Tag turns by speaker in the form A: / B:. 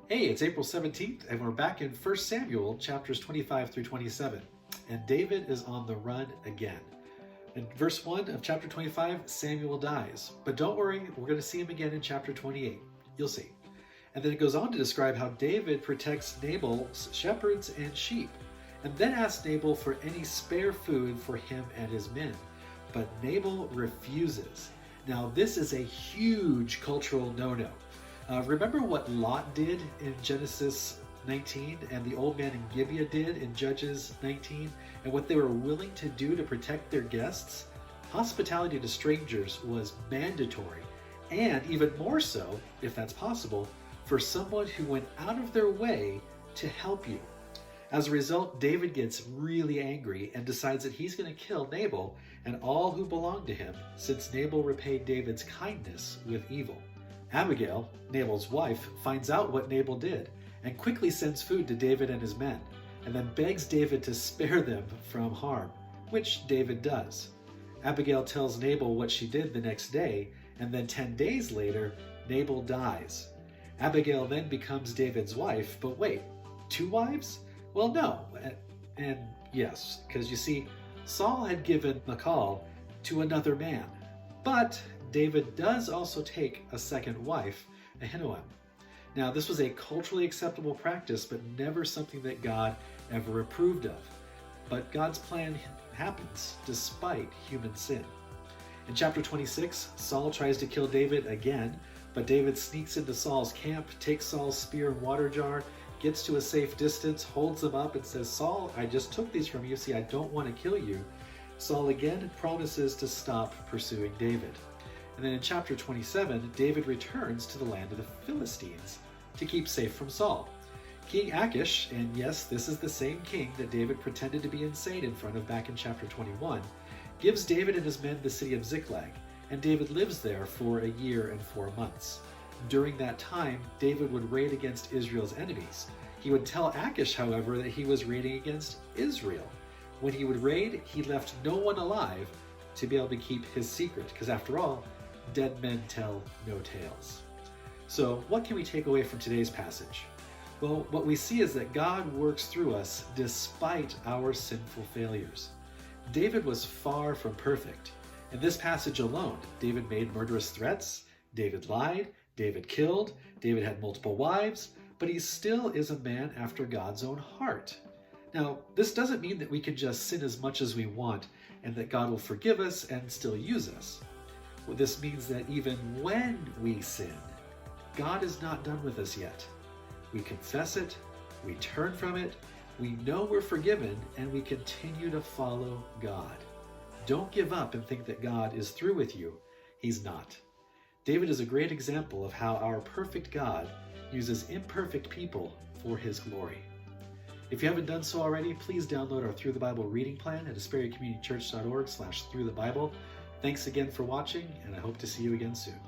A: Hey, it's April 17th, and we're back in 1 Samuel chapters 25 through 27. And David is on the run again. In verse 1 of chapter 25, Samuel dies. But don't worry, we're going to see him again in chapter 28. You'll see. And then it goes on to describe how David protects Nabal's shepherds and sheep, and then asks Nabal for any spare food for him and his men. But Nabal refuses. Now, this is a huge cultural no-no. Remember what Lot did in Genesis 19 and the old man in Gibeah did in Judges 19, and what they were willing to do to protect their guests? Hospitality to strangers was mandatory, and even more so, if that's possible, for someone who went out of their way to help you. As a result, David gets really angry and decides that he's going to kill Nabal and all who belong to him, since Nabal repaid David's kindness with evil. Abigail, Nabal's wife, finds out what Nabal did and quickly sends food to David and his men, and then begs David to spare them from harm, which David does. Abigail tells Nabal what she did the next day, and then 10 days later, Nabal dies. Abigail then becomes David's wife, but wait, 2 wives? Well, no, and yes, because you see, Saul had given Michal to another man, but David does also take a second wife, Ahinoam. Now, this was a culturally acceptable practice, but never something that God ever approved of. But God's plan happens despite human sin. In chapter 26, Saul tries to kill David again, but David sneaks into Saul's camp, takes Saul's spear and water jar, gets to a safe distance, holds them up, and says, "Saul, I just took these from you. See, I don't want to kill you." Saul again promises to stop pursuing David. And then in chapter 27, David returns to the land of the Philistines to keep safe from Saul. King Achish, and yes, this is the same king that David pretended to be insane in front of back in chapter 21, gives David and his men the city of Ziklag, and David lives there for a year and 4 months. During that time, David would raid against Israel's enemies. He would tell Achish, however, that he was raiding against Israel. When he would raid, he left no one alive to be able to keep his secret, because after all, dead men tell no tales. So what can we take away from today's passage? Well, what we see is that God works through us despite our sinful failures. David was far from perfect. In this passage alone, David made murderous threats, David lied, David killed, David had multiple wives, but he still is a man after God's own heart. Now, this doesn't mean that we can just sin as much as we want and that God will forgive us and still use us. Well, this means that even when we sin, God is not done with us yet. We confess it, we turn from it, we know we're forgiven, and we continue to follow God. Don't give up and think that God is through with you. He's not. David is a great example of how our perfect God uses imperfect people for his glory. If you haven't done so already, please download our Through the Bible reading plan at asperrycommunitychurch.org/throughthebible. Thanks again for watching, and I hope to see you again soon.